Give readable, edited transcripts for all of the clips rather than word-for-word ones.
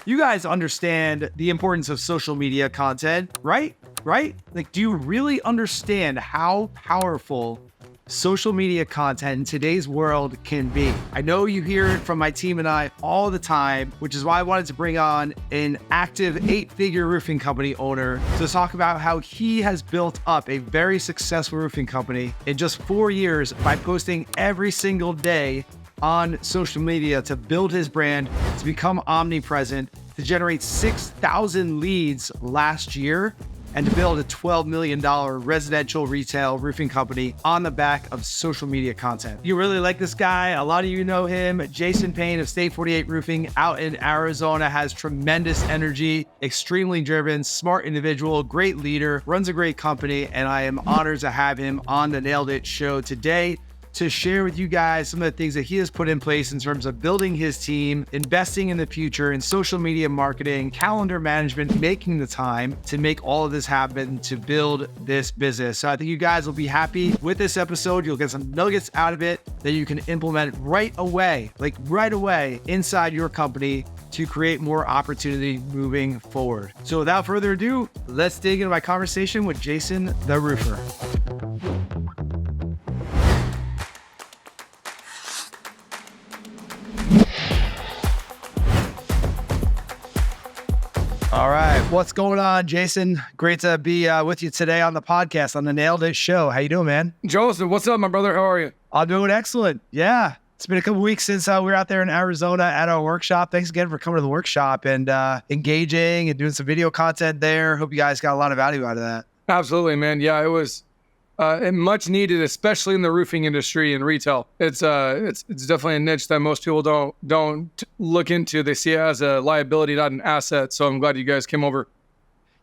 You guys understand the importance of social media content, right? Right? Like, do you really understand how powerful social media content in today's world can be? I know you hear it from my team and I all the time, which is why I wanted to bring on an active 8-figure roofing company owner to talk about how he has built up a very successful roofing company in just 4 years by posting every single day on social media to build his brand, to become omnipresent, to generate 6,000 leads last year, and to build a $12 million residential retail roofing company on the back of social media content. You really like this guy. A lot of you know him. Jason Payne of State 48 Roofing out in Arizona has tremendous energy, extremely driven, smart individual, great leader, runs a great company, and I am honored to have him on the Nailed It show today to share with you guys some of the things that he has put in place in terms of building his team, investing in the future in social media marketing, calendar management, making the time to make all of this happen to build this business. So I think you guys will be happy with this episode. You'll get some nuggets out of it that you can implement right away inside your company to create more opportunity moving forward. So without further ado, let's dig into my conversation with Jason the Roofer. All right. What's going on, Jason? Great to be with you today on the podcast on the Nailed It show. How you doing, man? Joseph, what's up, my brother? How are you? I'm doing excellent. Yeah. It's been a couple weeks since we were out there in Arizona at our workshop. Thanks again for coming to the workshop and engaging and doing some video content there. Hope you guys got a lot of value out of that. Absolutely, man. Yeah, it was much needed, especially in the roofing industry and retail. It's definitely a niche that most people don't look into. They see it as a liability, not an asset. So I'm glad you guys came over.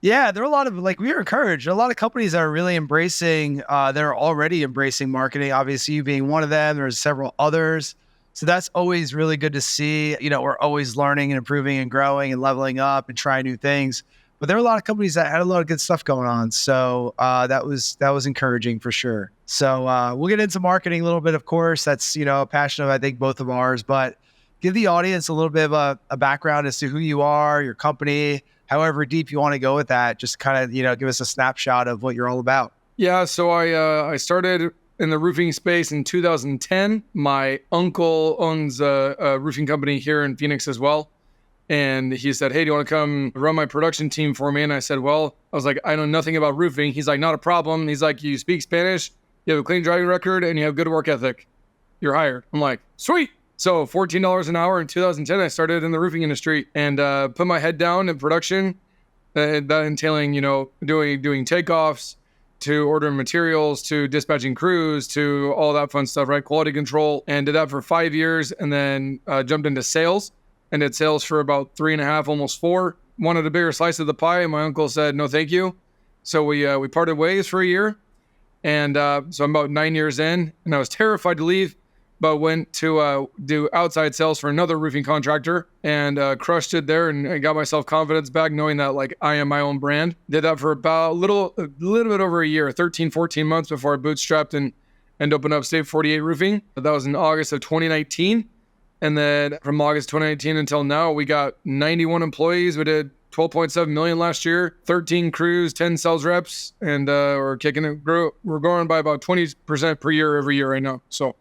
Yeah, there are a lot of, we were encouraged. A lot of companies that are really embracing, they're already embracing marketing. Obviously, you being one of them, there's several others. So that's always really good to see. You know, we're always learning and improving and growing and leveling up and trying new things. But there are a lot of companies that had a lot of good stuff going on. So that was encouraging for sure. So we'll get into marketing a little bit, of course. That's, a passion of, I think, both of ours. But give the audience a little bit of a background as to who you are, your company, however deep you want to go with that. Just kind of, give us a snapshot of what you're all about. Yeah, so I started in the roofing space in 2010. My uncle owns a roofing company here in Phoenix as well. And he said, hey, do you want to come run my production team for me? And I said, well, I was like, I know nothing about roofing. He's like, not a problem. He's like, you speak Spanish, you have a clean driving record, and you have good work ethic. You're hired. I'm like, sweet. So $14 an hour in 2010, I started in the roofing industry and put my head down in production, that entailing, doing takeoffs, to ordering materials, to dispatching crews, to all that fun stuff, right? Quality control, and did that for 5 years, and then jumped into sales. And did sales for about 3.5, almost 4. Wanted a bigger slice of the pie, and my uncle said, no, thank you. So we parted ways for a year. And so I'm about 9 years in, and I was terrified to leave, but went to do outside sales for another roofing contractor and crushed it there and got myself confidence back, knowing that I am my own brand. Did that for about a little bit over a year, 13, 14 months before I bootstrapped and opened up State 48 Roofing. That was in August of 2019. And then from August 2019 until now, we got 91 employees. We did $12.7 million last year, 13 crews, 10 sales reps, and we're kicking it. We're growing by about 20% per year every year right now. So,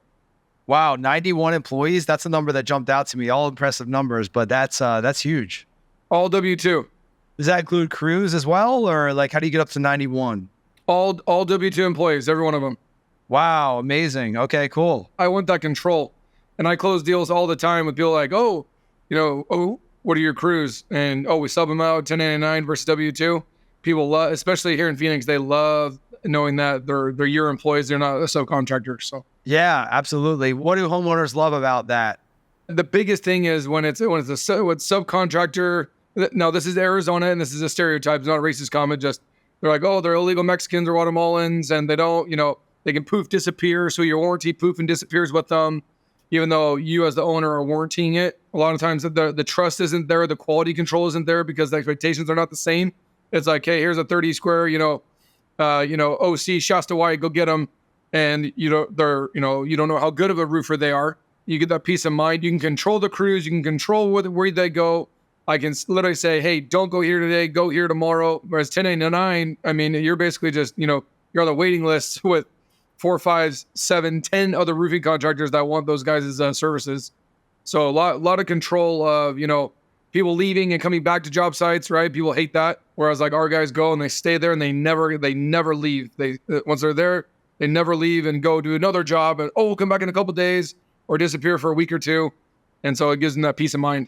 wow, 91 employees. That's a number that jumped out to me. All impressive numbers, but that's huge. All W-2. Does that include crews as well, or how do you get up to 91? All W-2 employees, every one of them. Wow, amazing. Okay, cool. I want that control. And I close deals all the time with people like, what are your crews? And, we sub them out, 1099 versus W-2. People love, especially here in Phoenix, they love knowing that they're your employees. They're not a subcontractor. So yeah, absolutely. What do homeowners love about that? The biggest thing is when it's subcontractor. Now, this is Arizona, and this is a stereotype. It's not a racist comment. Just they're like, they're illegal Mexicans or Guatemalans, and they don't, they can poof disappear. So your warranty poof and disappears with them. Even though you as the owner are warranting it, a lot of times the trust isn't there, the quality control isn't there because the expectations are not the same. It's like, hey, here's a 30 square, OC Shasta White, go get them. And you don't know how good of a roofer they are. You get that peace of mind. You can control the crews. You can control where they go. I can literally say, hey, don't go here today, go here tomorrow. Whereas 1099, I mean, you're basically just, you're on the waiting list with 4, 5, 7, 10 other roofing contractors that want those guys' services. So a lot of control of, people leaving and coming back to job sites, right? People hate that. Whereas like our guys go and they stay there and they never leave. They once they're there, they never leave and go do another job and we'll come back in a couple of days or disappear for a week or two. And so it gives them that peace of mind.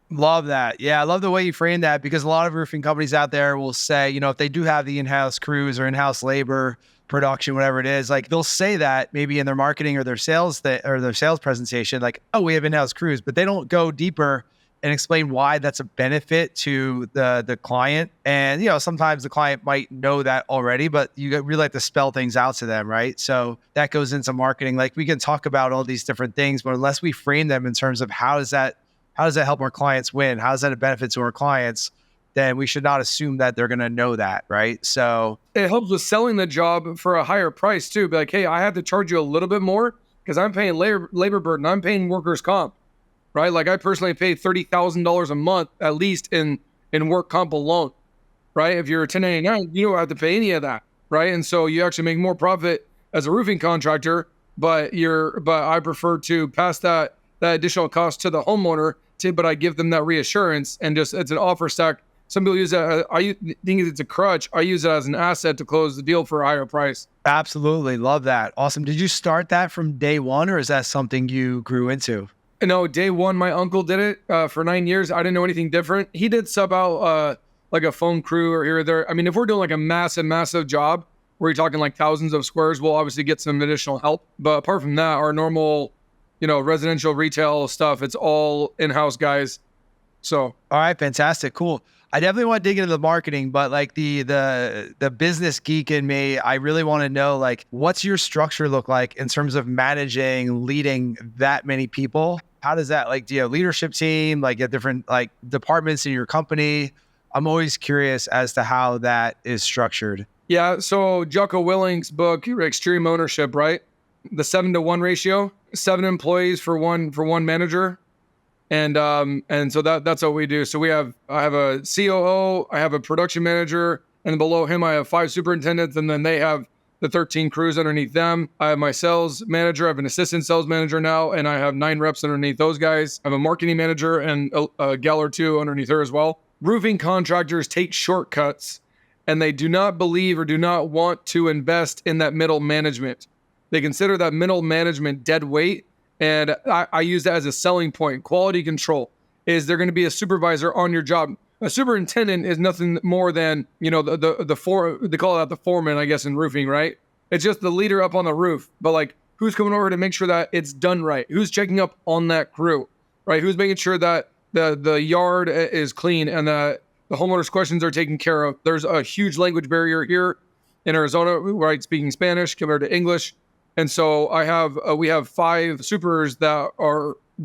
Love that. Yeah, I love the way you frame that, because a lot of roofing companies out there will say, if they do have the in-house crews or in-house labor, production, whatever it is, like they'll say that maybe in their marketing or their sales presentation, like, oh, we have in-house crews, but they don't go deeper and explain why that's a benefit to the client. And, sometimes the client might know that already, but you really like to spell things out to them, right? So that goes into marketing. Like we can talk about all these different things, but unless we frame them in terms of how does that help our clients win? How is that a benefit to our clients? Then we should not assume that they're going to know that, right? So it helps with selling the job for a higher price too. Be like, hey, I have to charge you a little bit more because I'm paying labor burden. I'm paying workers' comp, right? Like I personally pay $30,000 a month at least in work comp alone, right? If you're a 1099, you don't have to pay any of that, right? And so you actually make more profit as a roofing contractor, but I prefer to pass that additional cost to the homeowner. But I give them that reassurance and just it's an offer stack. Some people use that. I think it's a crutch. I use it as an asset to close the deal for a higher price. Absolutely. Love that. Awesome. Did you start that from day one, or is that something you grew into? No, day one, my uncle did it for 9 years. I didn't know anything different. He did sub out like a foam crew or here or there. I mean, if we're doing like a massive job where you're talking like thousands of squares, we'll obviously get some additional help. But apart from that, our normal, residential retail stuff, it's all in-house guys. So. All right. Fantastic. Cool. I definitely want to dig into the marketing, but like the business geek in me, I really want to know, like, what's your structure look like in terms of managing, leading that many people? How does that, like, do you have a leadership team, like at different like departments in your company? I'm always curious as to how that is structured. Yeah. So Jocko Willink's book, Extreme Ownership, right? The 7-to-1 ratio, 7 employees for one manager. And so that's what we do. So I have a COO, I have a production manager, and below him I have 5 superintendents, and then they have the 13 crews underneath them. I have my sales manager, I have an assistant sales manager now, and I have 9 reps underneath those guys. I have a marketing manager and a gal or 2 underneath her as well. Roofing contractors take shortcuts, and they do not believe or do not want to invest in that middle management. They consider that middle management dead weight. And I use that as a selling point. Quality control is they're going to be a supervisor on your job. A superintendent is nothing more than, they call it the foreman, I guess, in roofing, right? It's just the leader up on the roof. But like, who's coming over to make sure that it's done right? Who's checking up on that crew, right? Who's making sure that the yard is clean and that the homeowner's questions are taken care of? There's a huge language barrier here in Arizona, right? Speaking Spanish compared to English. And so we have 5 supers that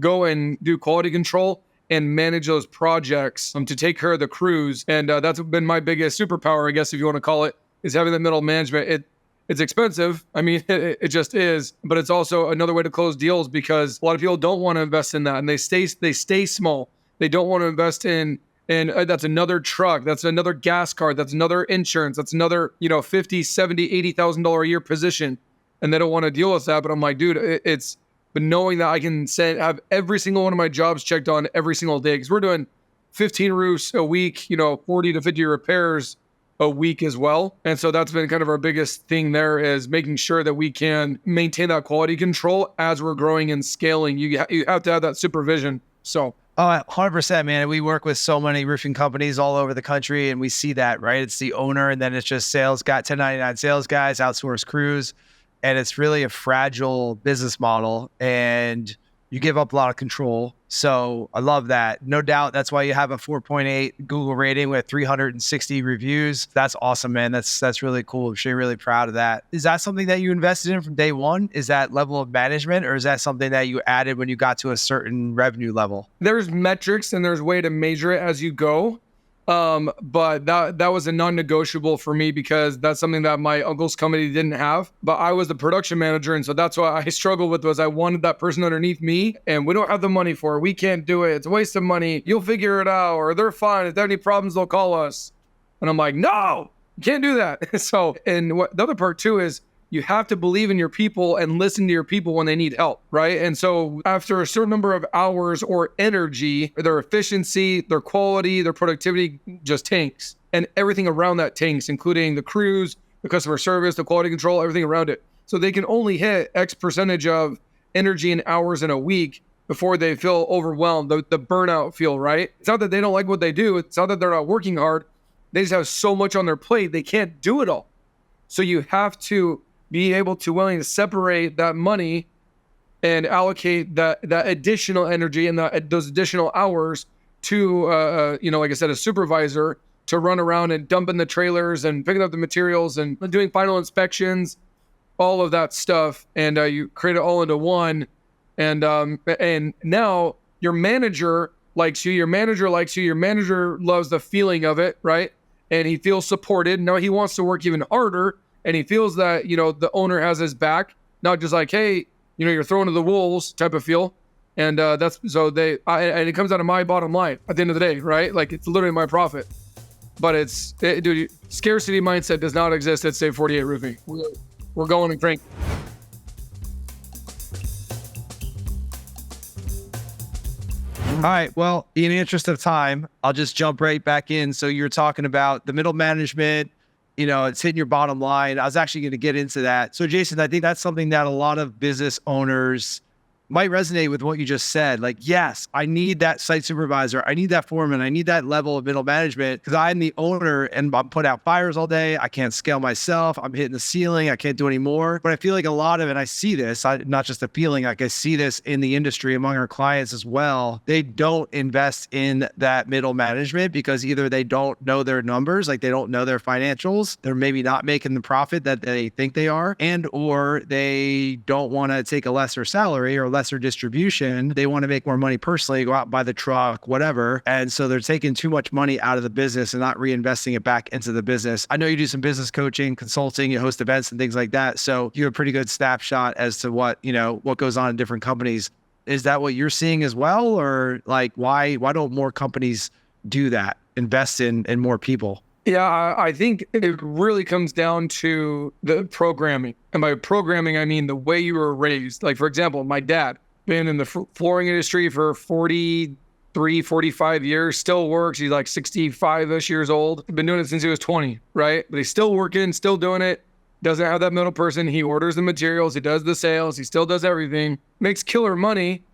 go and do quality control and manage those projects to take care of the crews. And that's been my biggest superpower, I guess, if you want to call it, is having that middle management. It's expensive. I mean, it just is, but it's also another way to close deals because a lot of people don't want to invest in that, and they stay small. They don't want to invest in. And that's another truck. That's another gas card. That's another insurance. That's another, $50,000, $70,000, $80,000 a year position. And they don't want to deal with that. But I'm like, dude, but knowing that I can have every single one of my jobs checked on every single day, because we're doing 15 roofs a week, 40 to 50 repairs a week as well. And so that's been kind of our biggest thing there, is making sure that we can maintain that quality control as we're growing and scaling. You have to have that supervision. So. Oh, 100%, man. We work with so many roofing companies all over the country, and we see that, right? It's the owner, and then it's just sales guy, 1099 sales guys, outsourced crews. And it's really a fragile business model, and you give up a lot of control. So I love that. No doubt. That's why you have a 4.8 Google rating with 360 reviews. That's awesome, man. That's really cool. I'm sure you're really proud of that. Is that something that you invested in from day one? Is that level of management, or is that something that you added when you got to a certain revenue level? There's metrics and there's a way to measure it as you go. But that was a non-negotiable for me because that's something that my uncle's company didn't have. But I was the production manager, and so that's what I struggled with. Was I wanted that person underneath me, and we don't have the money for it. We can't do it. It's a waste of money. You'll figure it out, or they're fine. If they have any problems, they'll call us. And I'm like, no, you can't do that. So, and what the other part too is, you have to believe in your people and listen to your people when they need help, right? And so after a certain number of hours or energy, their efficiency, their quality, their productivity just tanks. And everything around that tanks, including the crews, the customer service, the quality control, everything around it. So they can only hit X percentage of energy and hours in a week before they feel overwhelmed, the burnout feel, right? It's not that they don't like what they do. It's not that they're not working hard. They just have so much on their plate, they can't do it all. So you have to be able to willing to separate that money and allocate that additional energy and those additional hours to, like I said, a supervisor to run around and dumping the trailers and picking up the materials and doing final inspections, all of that stuff. And you create it all into one. And now your manager likes you. Your manager likes you. Your manager loves the feeling of it, right? And he feels supported. Now he wants to work even harder. And he feels that, the owner has his back, not just like, hey, you're thrown to the wolves type of feel. And and it comes out of my bottom line at the end of the day, right? Like, it's literally my profit. But dude, scarcity mindset does not exist at Save 48 Roofing. We're going and crank. All right. Well, in the interest of time, I'll just jump right back in. So you're talking about the middle management, it's hitting your bottom line. I was actually going to get into that. So Jason, I think that's something that a lot of business owners might resonate with what you just said. Like, yes, I need that site supervisor. I need that foreman. I need that level of middle management because I'm the owner and I'm putting out fires all day. I can't scale myself. I'm hitting the ceiling. I can't do any more. But I feel like a lot of it, I see this, not just a feeling, like I see this in the industry among our clients as well. They don't invest in that middle management because either they don't know their numbers, like they don't know their financials. They're maybe not making the profit that they think they are, and or they don't want to take a lesser salary or lesser distribution. They want to make more money personally, go out and buy the truck, whatever. And so they're taking too much money out of the business and not reinvesting it back into the business. I know you do some business coaching, consulting, you host events and things like that. So you have a pretty good snapshot as to what goes on in different companies. Is that what you're seeing as well? Or like, why don't more companies do that? Invest in more people? Yeah, I think it really comes down to the programming. And by programming, I mean the way you were raised. Like, for example, my dad, been in the flooring industry for 43, 45 years, still works. He's like 65-ish years old. Been doing it since he was 20, right? But he's still working, still doing it. Doesn't have that middle person. He orders the materials. He does the sales. He still does everything. Makes killer money.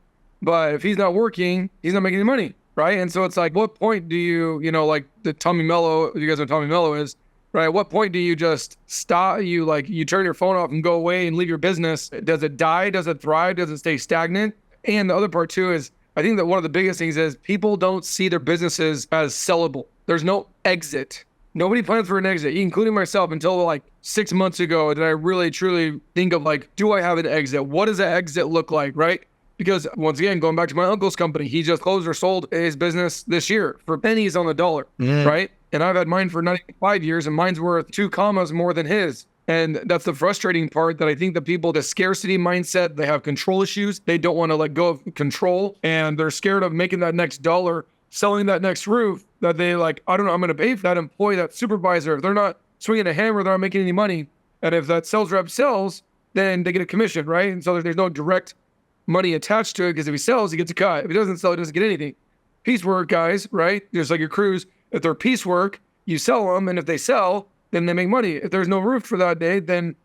But if he's not working, he's not making any money. Right. And so it's like, what point do you, like the Tommy Mello, you guys know what Tommy Mello is, right? At what point do you just stop? You turn your phone off and go away and leave your business. Does it die? Does it thrive? Does it stay stagnant? And the other part too is, I think that one of the biggest things is people don't see their businesses as sellable. There's no exit. Nobody plans for an exit, including myself, until like 6 months ago did I really truly think of like, do I have an exit? What does an exit look like, right? Because once again, going back to my uncle's company, he just closed or sold his business this year for pennies on the dollar, right? And I've had mine for 95 years and mine's worth 2 commas more than his. And that's the frustrating part, that I think the people, the scarcity mindset, they have control issues. They don't want to let go of control, and they're scared of making that next dollar, selling that next roof, that they like, I don't know, I'm going to pay for that employee, that supervisor. If they're not swinging a hammer, they're not making any money. And if that sales rep sells, then they get a commission, right? And so there's no direct money attached to it, because if he sells, he gets a cut. If he doesn't sell, he doesn't get anything. Piecework guys, right? Just like your crews, if they're piecework, you sell them, and if they sell, then they make money. If there's no roof for that day, then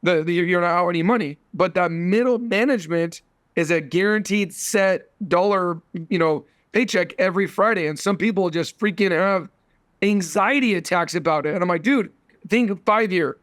you're not out any money. But that middle management is a guaranteed set dollar, paycheck every Friday. And some people just freaking have anxiety attacks about it. And I'm like, dude, think 5 year.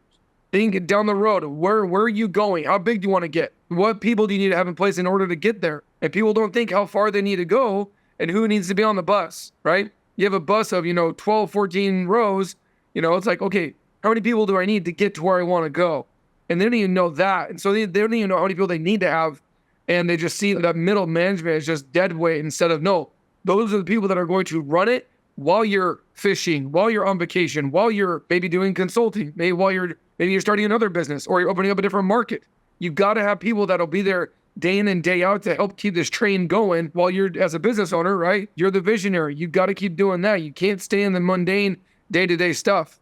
Think down the road. Where are you going? How big do you want to get? What people do you need to have in place in order to get there? And people don't think how far they need to go and who needs to be on the bus, right? You have a bus of, 12, 14 rows. It's like, okay, how many people do I need to get to where I want to go? And they don't even know that. And so they don't even know how many people they need to have. And they just see that middle management is just dead weight instead of, no, those are the people that are going to run it, while you're fishing, while you're on vacation, while you're maybe doing consulting, maybe you're starting another business or you're opening up a different market. You've got to have people that'll be there day in and day out to help keep this train going while you're, as a business owner, right? You're the visionary. You've got to keep doing that. You can't stay in the mundane day-to-day stuff.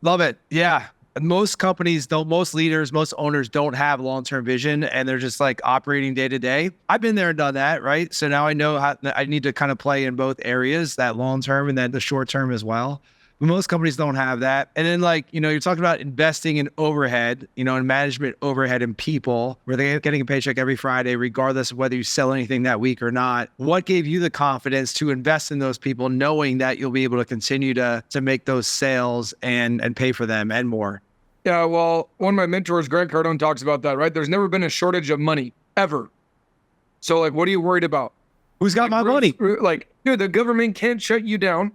Love it. Yeah. Most companies don't, most leaders, most owners don't have long-term vision, and they're just like operating day to day. I've been there and done that, right? So now I know how I need to kind of play in both areas, that long-term and then the short-term as well. But most companies don't have that. And then like, you're talking about investing in overhead, in management overhead and people where they're getting a paycheck every Friday, regardless of whether you sell anything that week or not. What gave you the confidence to invest in those people, knowing that you'll be able to continue to make those sales and pay for them and more? Yeah, well, one of my mentors, Grant Cardone, talks about that, right? There's never been a shortage of money, ever. So like, what are you worried about? Who's got my money? Like, dude, the government can't shut you down.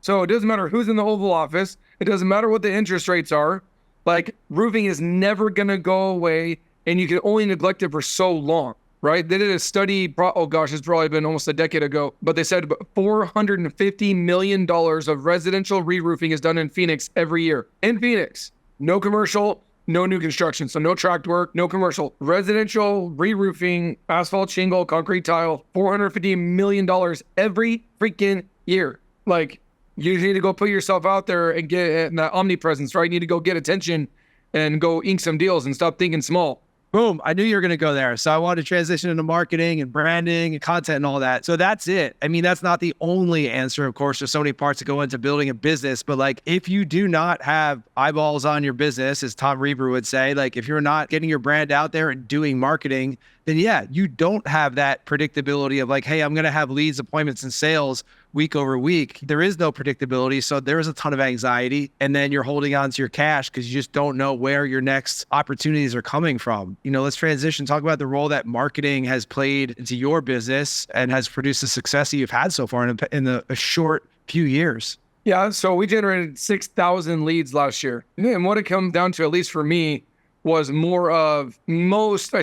So it doesn't matter who's in the Oval Office. It doesn't matter what the interest rates are. Like, roofing is never going to go away, and you can only neglect it for so long, right? They did a study, it's probably been almost a decade ago, but they said $450 million of residential re-roofing is done in Phoenix every year. In Phoenix, no commercial, no new construction. So no tract work, no commercial. Residential re-roofing, asphalt shingle, concrete tile, $450 million every freaking year. Like, you need to go put yourself out there and get that omnipresence, right? You need to go get attention and go ink some deals and stop thinking small. Boom. I knew you were going to go there. So I wanted to transition into marketing and branding and content and all that. So that's it. I mean, that's not the only answer. Of course, there's so many parts that go into building a business, but like, if you do not have eyeballs on your business, as Tom Reber would say, like if you're not getting your brand out there and doing marketing, then yeah, you don't have that predictability of like, hey, I'm going to have leads, appointments, and sales week over week. There is no predictability. So there is a ton of anxiety. And then you're holding on to your cash because you just don't know where your next opportunities are coming from. Let's transition, talk about the role that marketing has played into your business and has produced the success that you've had so far in a short few years. Yeah. So we generated 6,000 leads last year. And what it comes down to, at least for me, was more of most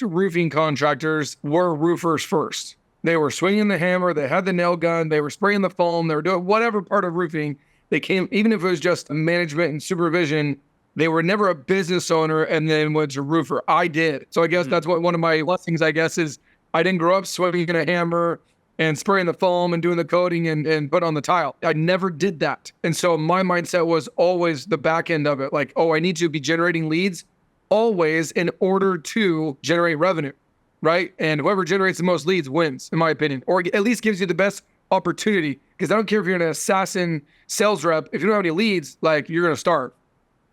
roofing contractors were roofers first. They were swinging the hammer, they had the nail gun, they were spraying the foam, they were doing whatever part of roofing they came, even if it was just management and supervision, they were never a business owner and then was a roofer. I did. So I guess that's what one of my blessings, is I didn't grow up swinging a hammer and spraying the foam and doing the coating and put on the tile. I never did that. And so my mindset was always the back end of it. Like, I need to be generating leads always in order to generate revenue, right? And whoever generates the most leads wins, in my opinion, or at least gives you the best opportunity. Because I don't care if you're an assassin sales rep, if you don't have any leads, like you're going to starve,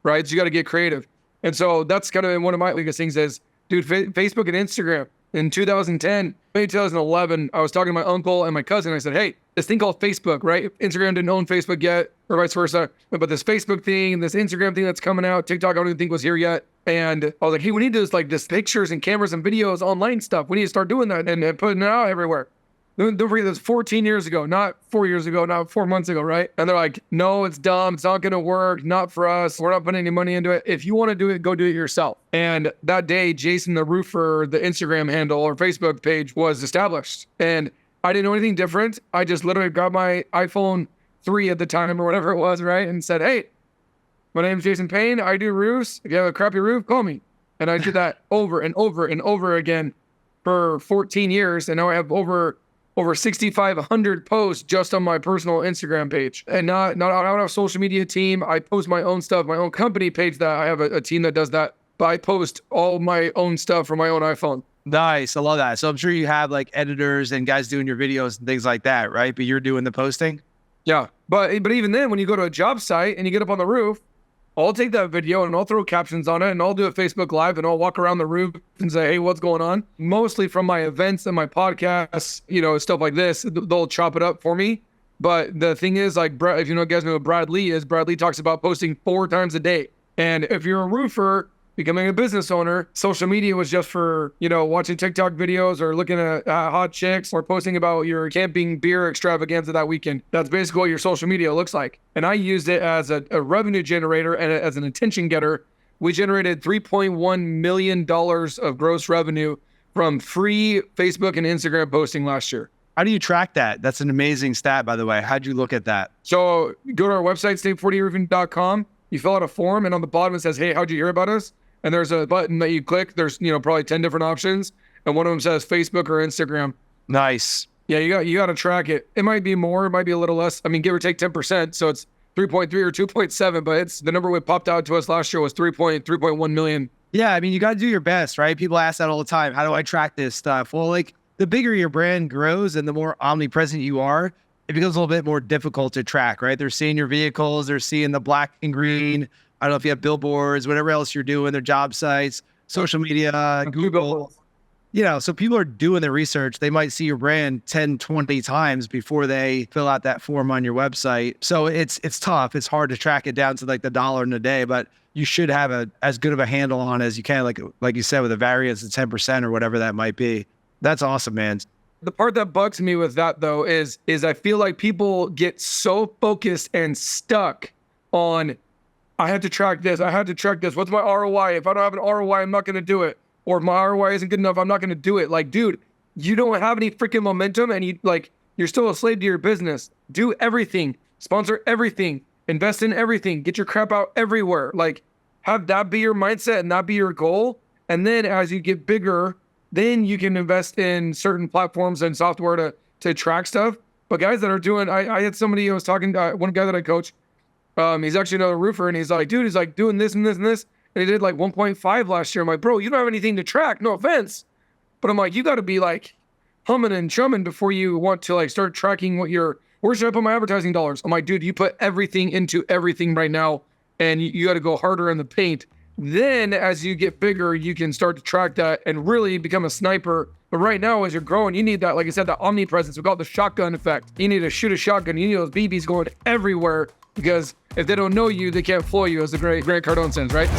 right? So you got to get creative. And so that's kind of one of my biggest things is, dude, Facebook and Instagram. In 2010, maybe 2011, I was talking to my uncle and my cousin. I said, hey, this thing called Facebook, right? Instagram didn't own Facebook yet, or vice versa. But this Facebook thing, this Instagram thing that's coming out, TikTok, I don't even think was here yet. And I was like, hey, we need to do this pictures and cameras and videos, online stuff. We need to start doing that and putting it out everywhere. Don't forget, this 14 years ago, not 4 years ago, not 4 months ago, right? And they're like, no, it's dumb. It's not going to work. Not for us. We're not putting any money into it. If you want to do it, go do it yourself. And that day, Jason the Roofer, the Instagram handle or Facebook page was established. And I didn't know anything different. I just literally grabbed my iPhone 3 at the time or whatever it was, right? And said, hey, my name's Jason Payne. I do roofs. If you have a crappy roof, call me. And I did that over and over and over again for 14 years. And now I have over 6,500 posts just on my personal Instagram page. And I don't have a social media team. I post my own stuff, my own company page that I have a team that does that. But I post all my own stuff from my own iPhone. Nice. I love that. So I'm sure you have like editors and guys doing your videos and things like that, right? But you're doing the posting? Yeah. But even then, when you go to a job site and you get up on the roof, I'll take that video and I'll throw captions on it and I'll do a Facebook Live and I'll walk around the roof and say, hey, what's going on? Mostly from my events and my podcasts, stuff like this, they'll chop it up for me. But the thing is, like, if you guys know who Brad Lee is, Brad Lee talks about posting 4 times a day. And if you're a roofer, becoming a business owner, social media was just for, watching TikTok videos or looking at hot chicks or posting about your camping beer extravaganza that weekend. That's basically what your social media looks like. And I used it as a revenue generator and as an attention getter. We generated $3.1 million of gross revenue from free Facebook and Instagram posting last year. How do you track that? That's an amazing stat, by the way. How'd you look at that? So go to our website, state48roofing.com. You fill out a form, and on the bottom it says, hey, how'd you hear about us? And there's a button that you click. There's, probably 10 different options. And one of them says Facebook or Instagram. Nice. Yeah, you got to track it. It might be more, it might be a little less. I mean, give or take 10%. So it's 3.3 or 2.7, but it's the number we popped out to us last year was 3.1 million. Yeah, I mean, you got to do your best, right? People ask that all the time. How do I track this stuff? Well, like the bigger your brand grows and the more omnipresent you are, it becomes a little bit more difficult to track, right? They're seeing your vehicles, they're seeing the black and green. I don't know if you have billboards, whatever else you're doing, their job sites, social media, Google. So people are doing their research. They might see your brand 10, 20 times before they fill out that form on your website. So it's tough. It's hard to track it down to like the dollar in a day, but you should have as good of a handle on it as you can, like you said, with a variance of 10% or whatever that might be. That's awesome, man. The part that bugs me with that though is I feel like people get so focused and stuck on, I had to track this. What's my ROI? If I don't have an ROI, I'm not going to do it. Or if my ROI isn't good enough, I'm not going to do it. Like, dude, you don't have any freaking momentum and you're still a slave to your business. Do everything, sponsor everything, invest in everything, get your crap out everywhere. Like, have that be your mindset and that be your goal. And then as you get bigger, then you can invest in certain platforms and software to track stuff. But guys that are doing, I had somebody who was talking, one guy that I coach, he's actually another roofer, and he's like, dude, he's like doing this and this and this. And he did like 1.5 last year. I'm like, bro, you don't have anything to track. No offense. But I'm like, you got to be like humming and chumming before you want to like start tracking where should I put my advertising dollars? I'm like, dude, you put everything into everything right now, and you got to go harder in the paint. Then as you get bigger, you can start to track that and really become a sniper. But right now, as you're growing, you need that, like I said, that omnipresence. We call it the shotgun effect. You need to shoot a shotgun. You need those BBs going everywhere, because if they don't know you, they can't floor you, as the great Grant Cardone says, right?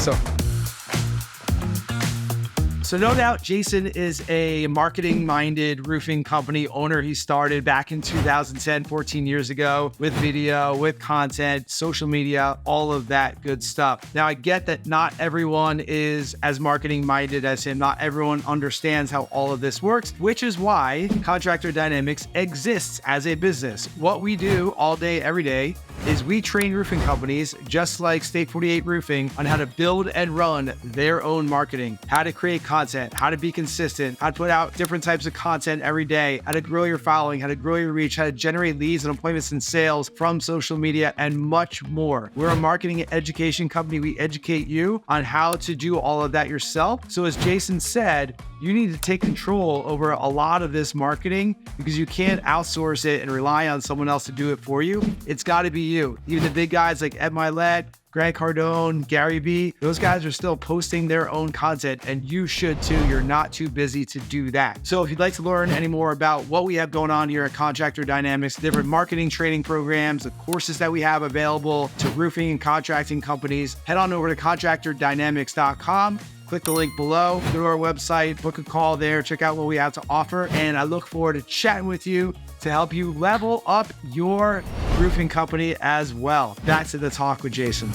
So no doubt Jason is a marketing-minded roofing company owner. He started back in 2010, 14 years ago, with video, with content, social media, all of that good stuff. Now, I get that not everyone is as marketing-minded as him. Not everyone understands how all of this works, which is why Contractor Dynamics exists as a business. What we do all day, every day, is we train roofing companies, just like State 48 Roofing, on how to build and run their own marketing, how to create content, how to be consistent, how to put out different types of content every day, how to grow your following, how to grow your reach, how to generate leads and appointments and sales from social media, and much more. We're a marketing and education company. We educate you on how to do all of that yourself. So as Jason said, you need to take control over a lot of this marketing, because you can't outsource it and rely on someone else to do it for you. It's got to be you. Even the big guys like Ed Milet, Grant Cardone, Gary Vee, those guys are still posting their own content, and you should too. You're not too busy to do that. So if you'd like to learn any more about what we have going on here at Contractor Dynamics, different marketing training programs, the courses that we have available to roofing and contracting companies, head on over to contractordynamics.com. Click the link below, go to our website, book a call there, check out what we have to offer, and I look forward to chatting with you to help you level up your roofing company as well. Back to the talk with Jason.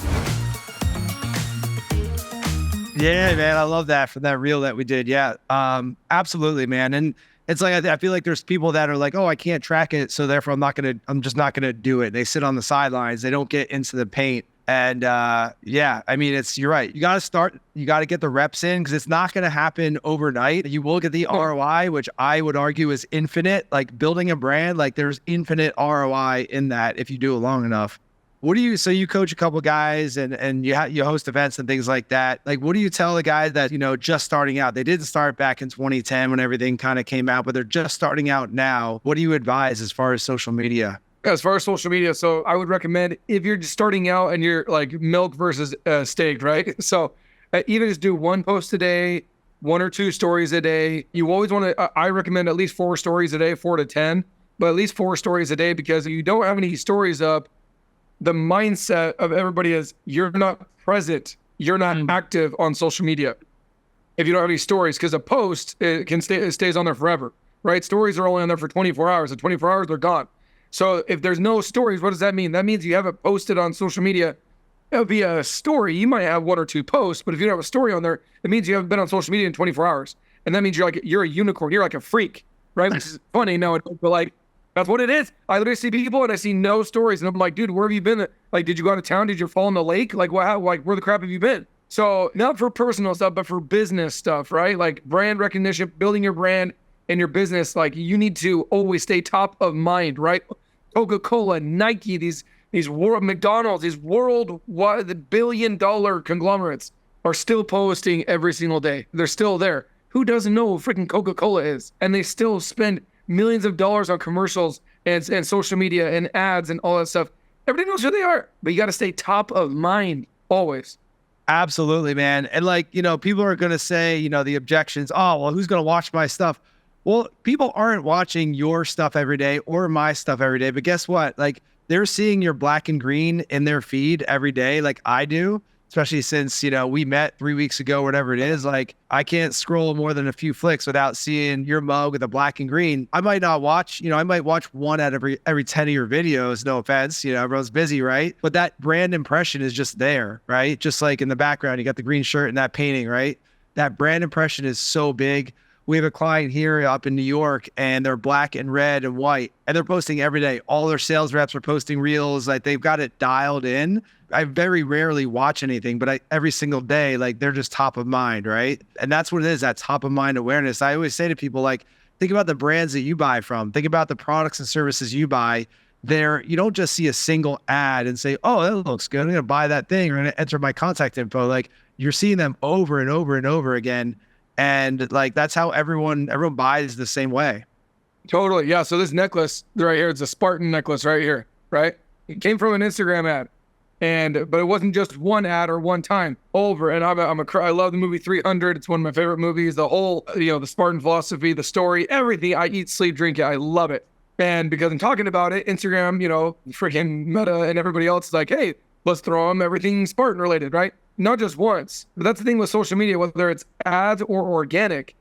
Yeah, man, I love that from that reel that we did. Yeah, absolutely, man. And it's like, I feel like there's people that are like, oh, I can't track it, so therefore I'm just not gonna do it. They sit on the sidelines, they don't get into the paint. And yeah, I mean, you're right. You got to start, you got to get the reps in, because it's not going to happen overnight. You will get the ROI, which I would argue is infinite. Like building a brand, like there's infinite ROI in that if you do it long enough. So you coach a couple guys and you host events and things like that. Like, what do you tell the guys that, just starting out? They didn't start back in 2010 when everything kind of came out, but they're just starting out now. What do you advise as far as social media? As far as social media, so I would recommend, if you're just starting out and you're like milk versus steak, right? So even just do one post a day, 1 or 2 stories a day. You always want to, I recommend at least 4 stories a day, 4 to 10, but at least 4 stories a day, because if you don't have any stories up, the mindset of everybody is you're not present, you're not active on social media if you don't have any stories, because a post, it stays on there forever, right? Stories are only on there for 24 hours, and 24 hours, they're gone. So if there's no stories, what does that mean? That means you haven't posted on social media. It would be a story. You might have 1 or 2 posts, but if you don't have a story on there, it means you haven't been on social media in 24 hours. And that means you're a unicorn. You're like a freak. right? Which is funny nowadays, but like, that's what it is. I literally see people and I see no stories, and I'm like, dude, where have you been? Like, did you go out of town? Did you fall in the lake? Like, what? Like, where the crap have you been? So not for personal stuff, but for business stuff, right? Like brand recognition, building your brand and your business. Like you need to always stay top of mind, right? Coca-Cola, Nike, these world McDonald's, these worldwide $1 billion conglomerates are still posting every single day. They're still there. Who doesn't know who freaking Coca-Cola is? And they still spend millions of dollars on commercials and social media and ads and all that stuff. Everybody knows who they are, but you got to stay top of mind always. Absolutely, man. And like, people are going to say, the objections, oh, well, who's going to watch my stuff? Well, people aren't watching your stuff every day or my stuff every day. But guess what? Like they're seeing your black and green in their feed every day, like I do, especially since, we met 3 weeks ago, whatever it is. Like I can't scroll more than a few flicks without seeing your mug with a black and green. I might not watch, I might watch one out of every 10 of your videos. No offense, everyone's busy, right? But that brand impression is just there, right? Just like in the background, you got the green shirt and that painting, right? That brand impression is so big. We have a client here up in New York and they're black and red and white and they're posting every day. All their sales reps are posting reels. Like they've got it dialed in. I very rarely watch anything, but every single day, like they're just top of mind, right? And that's what it is, that top of mind awareness. I always say to people, like, think about the brands that you buy from. Think about the products and services you buy. There, you don't just see a single ad and say, oh, that looks good. I'm going to buy that thing. Or I'm going to enter my contact info. Like you're seeing them over and over and over again. And like, that's how everyone buys the same way. Totally. Yeah. So this necklace right here, it's a Spartan necklace right here, right? It came from an Instagram ad. But it wasn't just one ad or one time over. And I love the movie 300. It's one of my favorite movies. The whole, the Spartan philosophy, the story, everything. I eat, sleep, drink it. I love it. And because I'm talking about it, Instagram, freaking Meta and everybody else is like, hey, let's throw them everything Spartan related, right? Not just once. But that's the thing with social media, whether it's ads or organic,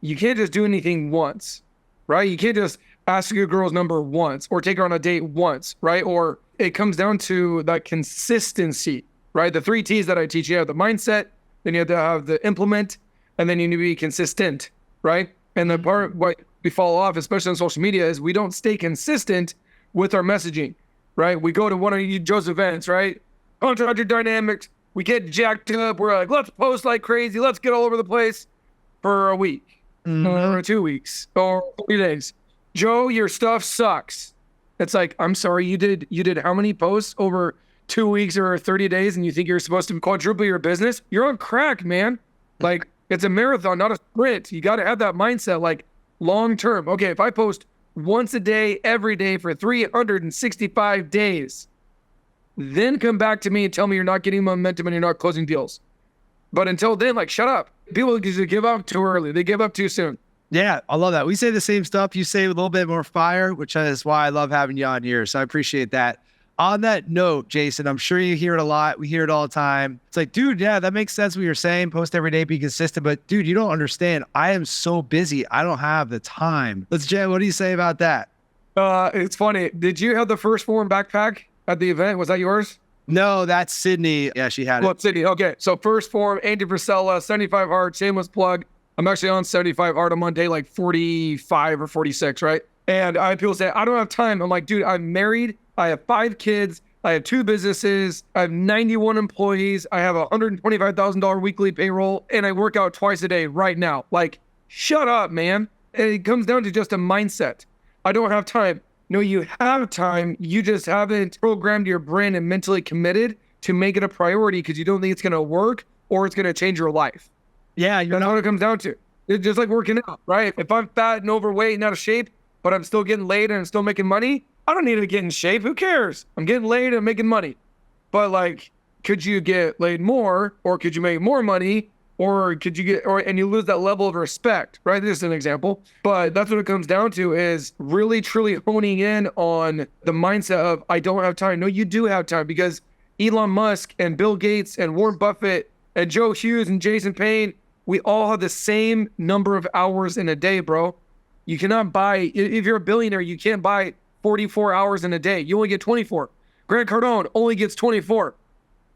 you can't just do anything once, right? You can't just ask your girl's number once or take her on a date once, right? Or it comes down to that consistency, right? The 3 T's that I teach, you have the mindset, then you have to have the implement, and then you need to be consistent, right? And the part what we fall off, especially on social media, is we don't stay consistent with our messaging, right? We go to one of Joe's events, right? Contractor dynamics, we get jacked up. We're like, let's post like crazy. Let's get all over the place for a week or 2 weeks or 3 days. Joe, your stuff sucks. It's like, I'm sorry, you did how many posts over 2 weeks or 30 days and you think you're supposed to quadruple your business? You're on crack, man. Like, it's a marathon, not a sprint. You got to have that mindset, like long term. Okay, if I post once a day, every day for 365 days, then come back to me and tell me you're not getting momentum and you're not closing deals. But until then, like, shut up. People usually give up too early. They give up too soon. Yeah, I love that. We say the same stuff. You say with a little bit more fire, which is why I love having you on here. So I appreciate that. On that note, Jason, I'm sure you hear it a lot. We hear it all the time. It's like, dude, yeah, that makes sense what you're saying. Post every day, be consistent. But dude, you don't understand. I am so busy. I don't have the time. Jay, what do you say about that? It's funny. Did you have the First Form backpack at the event? Was that yours? No, that's Sydney. Yeah, she had it. Well, Sydney. Okay. So First Form, Andy Frisella, 75 Hard, shameless plug. I'm actually on 75 Hard. I'm on day like 45 or 46, right? And I have people say, I don't have time. I'm like, dude, I'm married. I have 5 kids. I have 2 businesses. I have 91 employees. I have a $125,000 weekly payroll. And I work out twice a day right now. Like, shut up, man. And it comes down to just a mindset. I don't have time. No, you have time. You just haven't programmed your brain and mentally committed to make it a priority because you don't think it's going to work or it's going to change your life. Yeah, that's what it comes down to. It's just like working out, right? If I'm fat and overweight and out of shape, but I'm still getting laid and I'm still making money, I don't need to get in shape. Who cares? I'm getting laid and making money. But like, could you get laid more, or could you make more money, or could you get, and you lose that level of respect, right? This is an example. But that's what it comes down to, is really truly honing in on the mindset of, I don't have time. No, you do have time, because Elon Musk and Bill Gates and Warren Buffett and Joe Hughes and Jason Payne, we all have the same number of hours in a day, bro. You cannot buy, if you're a billionaire, you can't buy 44 hours in a day. You only get 24. Grant Cardone only gets 24,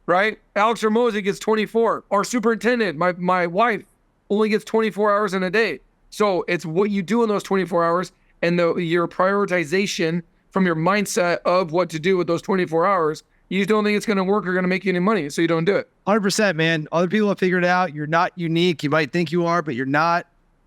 right? Alex Ramosi gets 24. Our superintendent, my wife, only gets 24 hours in a day. So it's what you do in those 24 hours and your prioritization from your mindset of what to do with those 24 hours. You just don't think it's going to work or going to make you any money, so you don't do it. 100%, man. Other people have figured it out. You're not unique. You might think you are, but you're not.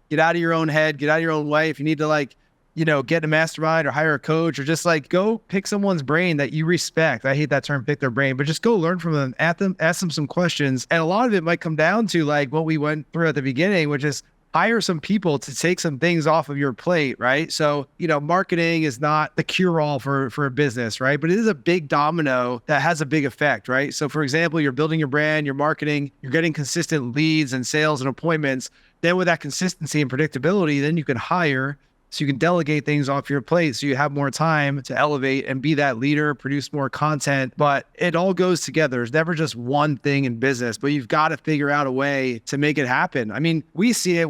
Get out of your own head. Get out of your own way. If you need to get in a mastermind or hire a coach or just go pick someone's brain that you respect. I hate that term, pick their brain, but just go learn from them, ask them some questions. And a lot of it might come down to what we went through at the beginning, which is hire some people to take some things off of your plate, right? So, marketing is not the cure-all for a business, right? But it is a big domino that has a big effect, right? So for example, you're building your brand, you're marketing, you're getting consistent leads and sales and appointments. Then with that consistency and predictability, then you can hire, so you can delegate things off your plate so you have more time to elevate and be that leader, produce more content. But it all goes together. There's never just one thing in business, but you've got to figure out a way to make it happen. I mean, we see it.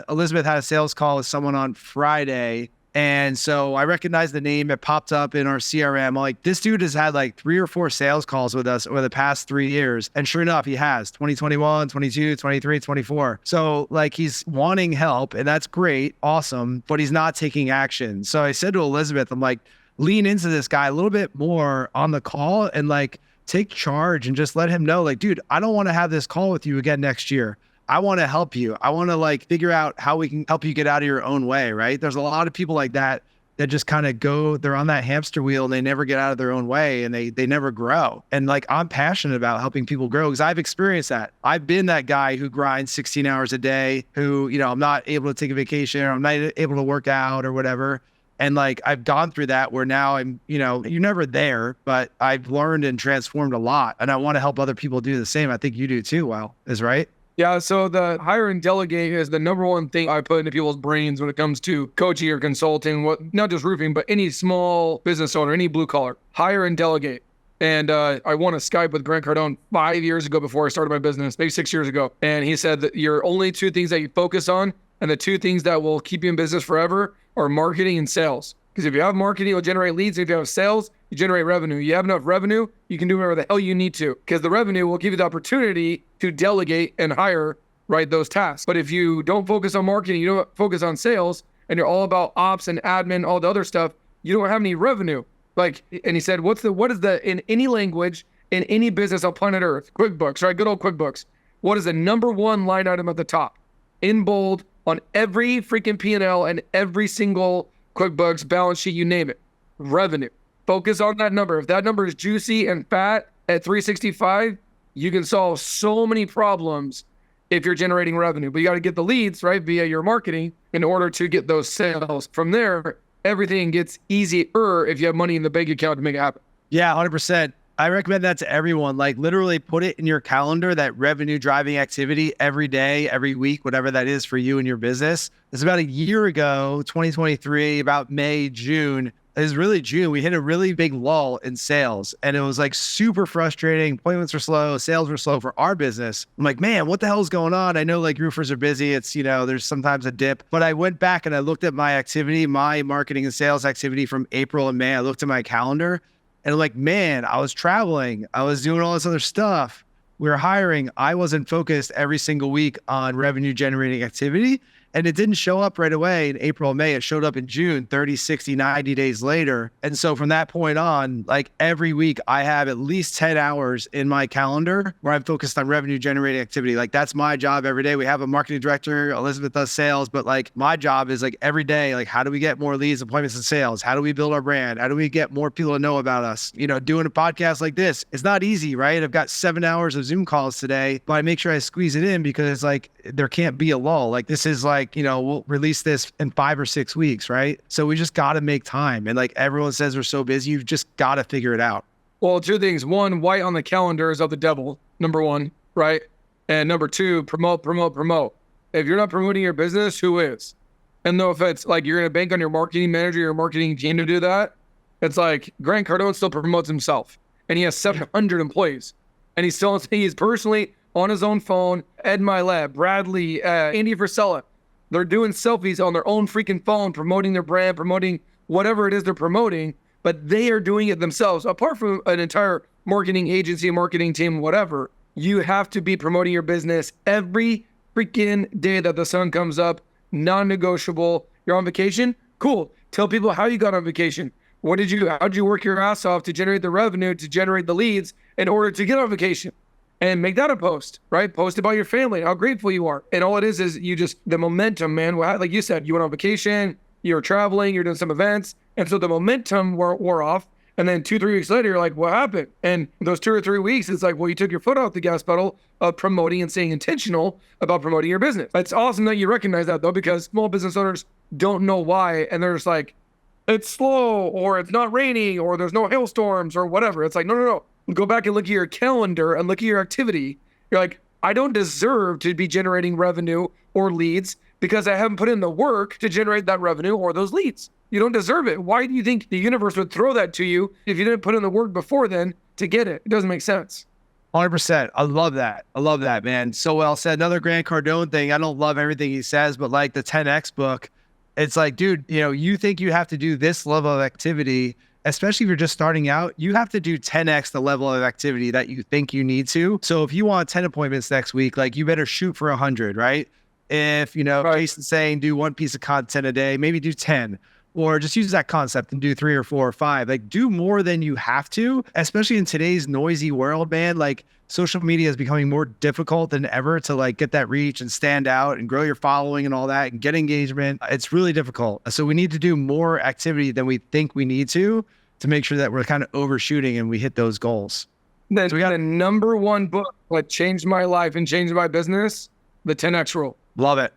Elizabeth had a sales call with someone on Friday. And so I recognized the name. It popped up in our CRM. I'm like, this dude has had 3 or 4 sales calls with us over the past 3 years. And sure enough, he has 2021, 22, 23, 24. So he's wanting help, and that's great. Awesome. But he's not taking action. So I said to Elizabeth, I'm like, lean into this guy a little bit more on the call and take charge and just let him know, dude, I don't want to have this call with you again next year. I want to help you. I want to figure out how we can help you get out of your own way, right? There's a lot of people like that just kind of they're on that hamster wheel and they never get out of their own way and they never grow. And I'm passionate about helping people grow because I've experienced that. I've been that guy who grinds 16 hours a day, who, I'm not able to take a vacation or I'm not able to work out or whatever. And I've gone through that where now I'm, you're never there, but I've learned and transformed a lot. And I want to help other people do the same. I think you do too, Well, is right. Yeah, so the hire and delegate is the number one thing I put into people's brains when it comes to coaching or consulting, not just roofing, but any small business owner, any blue collar. Hire and delegate. And I won a Skype with Grant Cardone 5 years ago before I started my business, maybe 6 years ago. And he said that your only 2 things that you focus on and the 2 things that will keep you in business forever are marketing and sales. Because if you have marketing, you'll generate leads. If you have sales, you generate revenue. You have enough revenue, you can do whatever the hell you need to. Because the revenue will give you the opportunity to delegate and hire, right, those tasks. But if you don't focus on marketing, you don't focus on sales, and you're all about ops and admin, all the other stuff, you don't have any revenue. And he said, what is the, in any language, in any business on planet Earth, QuickBooks, right? Good old QuickBooks. What is the number 1 line item at the top? In bold, on every freaking P&L and every single QuickBooks balance sheet, you name it. Revenue. Focus on that number. If that number is juicy and fat at 365, you can solve so many problems if you're generating revenue. But you got to get the leads, right, via your marketing in order to get those sales. From there, everything gets easier if you have money in the bank account to make it happen. Yeah, 100%. I recommend that to everyone. Literally put it in your calendar, that revenue driving activity every day, every week, whatever that is for you and your business. It's about a year ago, 2023, about May, June. It was really June. We hit a really big lull in sales and it was super frustrating. Appointments were slow. Sales were slow for our business. I'm like, man, what the hell is going on? I know roofers are busy. It's, there's sometimes a dip, but I went back and I looked at my activity, my marketing and sales activity from April and May. I looked at my calendar and I'm like, man, I was traveling. I was doing all this other stuff. We were hiring. I wasn't focused every single week on revenue generating activity. And it didn't show up right away in April, May. It showed up in June, 30, 60, 90 days later. And so from that point on, every week I have at least 10 hours in my calendar where I'm focused on revenue generating activity. That's my job every day. We have a marketing director, Elizabeth does sales, but my job is every day, how do we get more leads, appointments, and sales? How do we build our brand? How do we get more people to know about us? Doing a podcast like this, it's not easy, right? I've got 7 hours of Zoom calls today, but I make sure I squeeze it in because there can't be a lull. This is we'll release this in 5 or 6 weeks, right? So we just got to make time. And everyone says we're so busy, you've just got to figure it out. Well, 2 things. 1, white on the calendar is of the devil, number 1, right? And number 2, promote. If you're not promoting your business, who is? And no offense, you're going to bank on your marketing manager, your marketing team to do that. It's Grant Cardone still promotes himself and he has 700 employees and he's personally on his own phone, Ed Milet, Bradley, Andy Frisella. They're doing selfies on their own freaking phone, promoting their brand, promoting whatever it is they're promoting, but they are doing it themselves. Apart from an entire marketing agency, marketing team, whatever, you have to be promoting your business every freaking day that the sun comes up. non-negotiable. You're on vacation? Cool. Tell people how you got on vacation. How'd you work your ass off to generate the revenue, to generate the leads in order to get on vacation? And make that a post, right? Post about your family, how grateful you are. And all it is you just, the momentum, man. Like you said, you went on vacation, you were traveling, you're doing some events. And so the momentum wore off. And then 2-3 weeks later, you're like, what happened? And those 2 or 3 weeks, it's like, well, you took your foot off the gas pedal of promoting and staying intentional about promoting your business. It's awesome that you recognize that, though, because small business owners don't know why. And they're just like, it's slow, or it's not raining, or there's no hailstorms, or whatever. It's like, no. Go back and look at your calendar and look at your activity. You're like, I don't deserve to be generating revenue or leads because I haven't put in the work to generate that revenue or those leads. You don't deserve it. Why do you think the universe would throw that to you if you didn't put in the work before then to get it? It doesn't make sense. 100%. I love that, man. So well said. Another Grant Cardone thing. I don't love everything he says, but like the 10X book, it's like, dude, you think you have to do this level of activity, especially if you're just starting out, you have to do 10X the level of activity that you think you need to. So if you want 10 appointments next week, like you better shoot for 100, right? If, Right. Jason's saying do 1 piece of content a day, maybe do 10. Or just use that concept and do 3 or 4 or 5. Like do more than you have to, especially in today's noisy world, man. Like social media is becoming more difficult than ever to like get that reach and stand out and grow your following and all that and get engagement. It's really difficult. So we need to do more activity than we think we need to make sure that we're kind of overshooting and we hit those goals. Then So we got the number one book that changed my life and changed my business, the 10X Rule. Love it.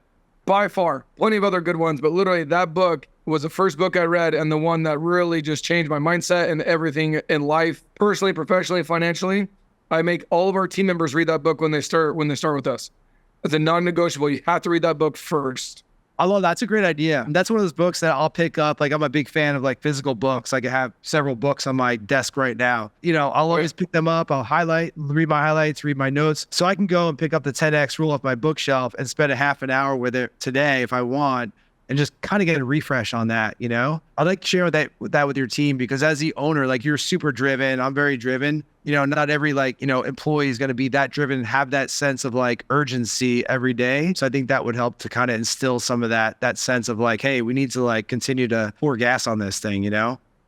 By far. Plenty of other good ones, but literally that book was the first book I read and the one that really just changed my mindset and everything in life, personally, professionally, financially. I make all of our team members read that book when they start with us. It's a non-negotiable. You have to read that book first. I love that. That's a great idea. That's one of those books that I'll pick up. Like I'm a big fan of like physical books. Like I have several books on my desk right now. I'll always pick them up. I'll read my highlights, read my notes. So I can go and pick up the 10X Rule off my bookshelf and spend a half an hour with it today if I want, and just kind of get a refresh on that. I'd like to share that with your team, because as the owner, like you're super driven. I'm very driven. Not every employee is going to be that driven and have that sense of like urgency every day. So I think that would help to kind of instill some of that sense of like, hey, we need to like continue to pour gas on this thing,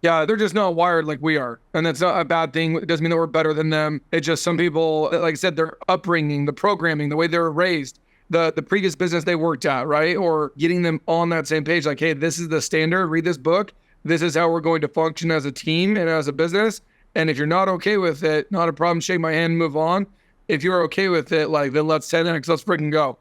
Yeah, they're just not wired like we are. And that's not a bad thing. It doesn't mean that we're better than them. It's just some people, like I said, their upbringing, the programming, the way they were raised, the previous business they worked at, right? Or getting them on that same page, like, hey, this is the standard, read this book. This is how we're going to function as a team and as a business. And if you're not okay with it, not a problem, shake my hand, move on. If you're okay with it, then let's 10X, let's freaking go.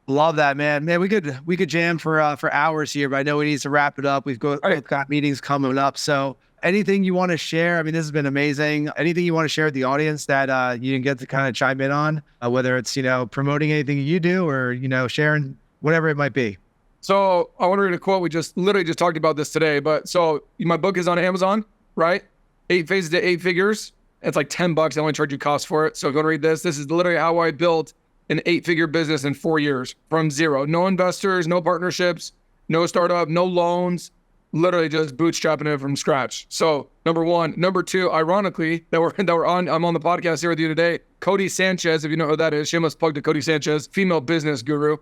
Love that, man. Man, we could jam for hours here, but I know we need to wrap it up. We've got meetings coming up. So anything you want to share? I mean, this has been amazing. Anything you want to share with the audience that you didn't get to kind of chime in on, whether it's, promoting anything you do or, sharing whatever it might be. So I want to read a quote. We literally just talked about this today, but so my book is on Amazon, right? 8 Phases to 8 Figures. It's like $10. I only charge you cost for it. So if you want to read this is literally how I built an 8-figure business in 4 years from zero. No investors, no partnerships, no startup, no loans, literally just bootstrapping it from scratch. So number one. Number two, ironically, I'm on the podcast here with you today. Cody Sanchez, if you know who that is, shameless plug to Cody Sanchez, female business guru.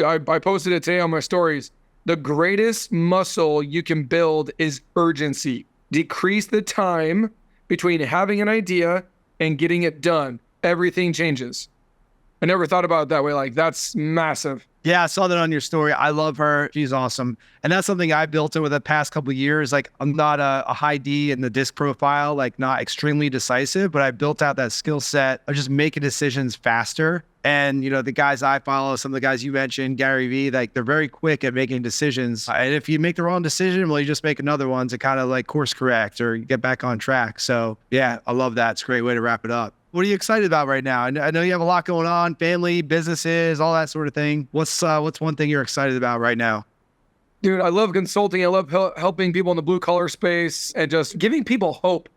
I posted it today on my stories. The greatest muscle you can build is urgency. Decrease the time between having an idea and getting it done. Everything changes. I never thought about it that way. Like, that's massive. Yeah, I saw that on your story. I love her. She's awesome. And that's something I built over the past couple of years. Like, I'm not a high D in the disc profile, like not extremely decisive, but I built out that skill set of just making decisions faster. And, the guys I follow, some of the guys you mentioned, Gary Vee, like they're very quick at making decisions. And if you make the wrong decision, well, you just make another one to kind of like course correct or get back on track. So yeah, I love that. It's a great way to wrap it up. What are you excited about right now? I know you have a lot going on, family, businesses, all that sort of thing. What's one thing you're excited about right now? Dude, I love consulting. I love helping people in the blue collar space and just giving people hope,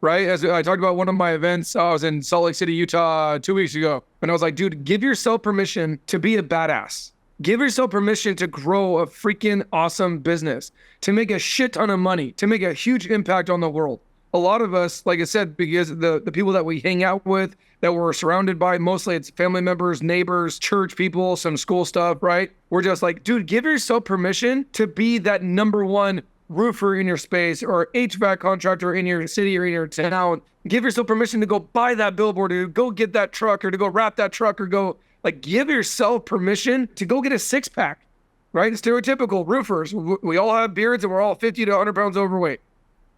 right? As I talked about one of my events, I was in Salt Lake City, Utah 2 weeks ago. And I was like, dude, give yourself permission to be a badass. Give yourself permission to grow a freaking awesome business, to make a shit ton of money, to make a huge impact on the world. a lot of us, like I said, because the people that we hang out with, that we're surrounded by, mostly it's family members, neighbors, church people, some school stuff, right? We're just like, dude, give yourself permission to be that number one roofer in your space or HVAC contractor in your city or in your town. Give yourself permission to go buy that billboard or to go get that truck or to go wrap that truck or go, like, give yourself permission to go get a six pack, right? Stereotypical roofers. We all have beards and we're all 50 to 100 pounds overweight.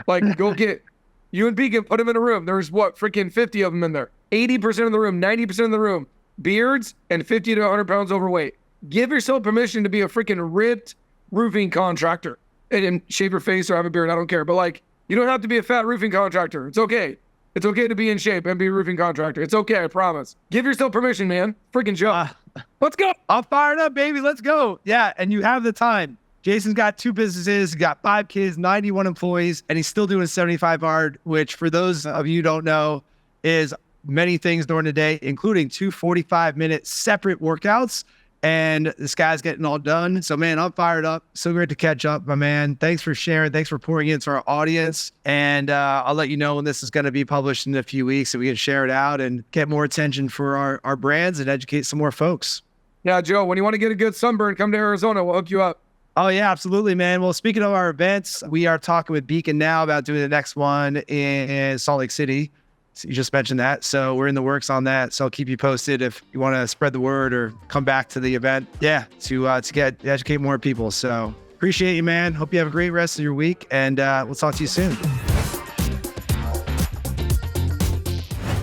Like, go get, you and Beacon, put them in a room. There's what, freaking 50 of them in there. 80% of the room, 90% of the room, beards and 50 to 100 pounds overweight. Give yourself permission to be a freaking ripped roofing contractor and shave your face or have a beard. I don't care. But like, you don't have to be a fat roofing contractor. It's okay. It's okay to be in shape and be a roofing contractor. It's okay. I promise. Give yourself permission, man. Freaking jump. Let's go. I'm fired up, baby. Let's go. Yeah. And you have the time. Jason's got 2 businesses, he's got 5 kids, 91 employees, and he's still doing 75 hard, which for those of you who don't know is many things during the day, including 2 45-minute separate workouts. And this guy's getting all done. So, man, I'm fired up. So great to catch up, my man. Thanks for sharing. Thanks for pouring into our audience. And I'll let you know when this is going to be published in a few weeks so we can share it out and get more attention for our brands and educate some more folks. Yeah, Joe, when you want to get a good sunburn, come to Arizona. We'll hook you up. Oh, yeah, absolutely, man. Well, speaking of our events, we are talking with Beacon now about doing the next one in Salt Lake City. So you just mentioned that. So we're in the works on that. So I'll keep you posted if you want to spread the word or come back to the event. Yeah, to educate more people. So appreciate you, man. Hope you have a great rest of your week. And we'll talk to you soon.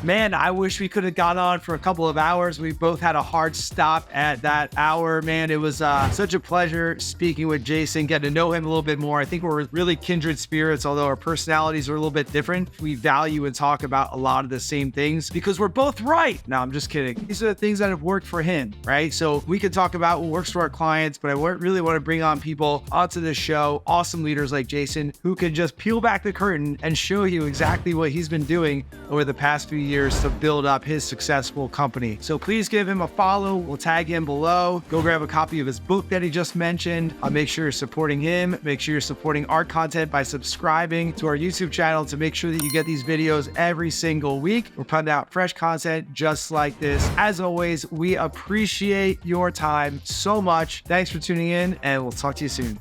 Man, I wish we could have gone on for a couple of hours. We both had a hard stop at that hour. Man, it was such a pleasure speaking with Jason, getting to know him a little bit more. I think we're really kindred spirits, although our personalities are a little bit different. We value and talk about a lot of the same things because we're both right. No, I'm just kidding. These are the things that have worked for him, right? So we could talk about what works for our clients, but I really want to bring on people onto this show, awesome leaders like Jason, who can just peel back the curtain and show you exactly what he's been doing over the past few years to build up his successful company. So please give him a follow. We'll tag him below. Go grab a copy of his book that he just mentioned. Make sure you're supporting him. Make sure you're supporting our content by subscribing to our YouTube channel to make sure that you get these videos every single week. We're putting out fresh content just like this. As always, we appreciate your time so much. Thanks for tuning in, and we'll talk to you soon.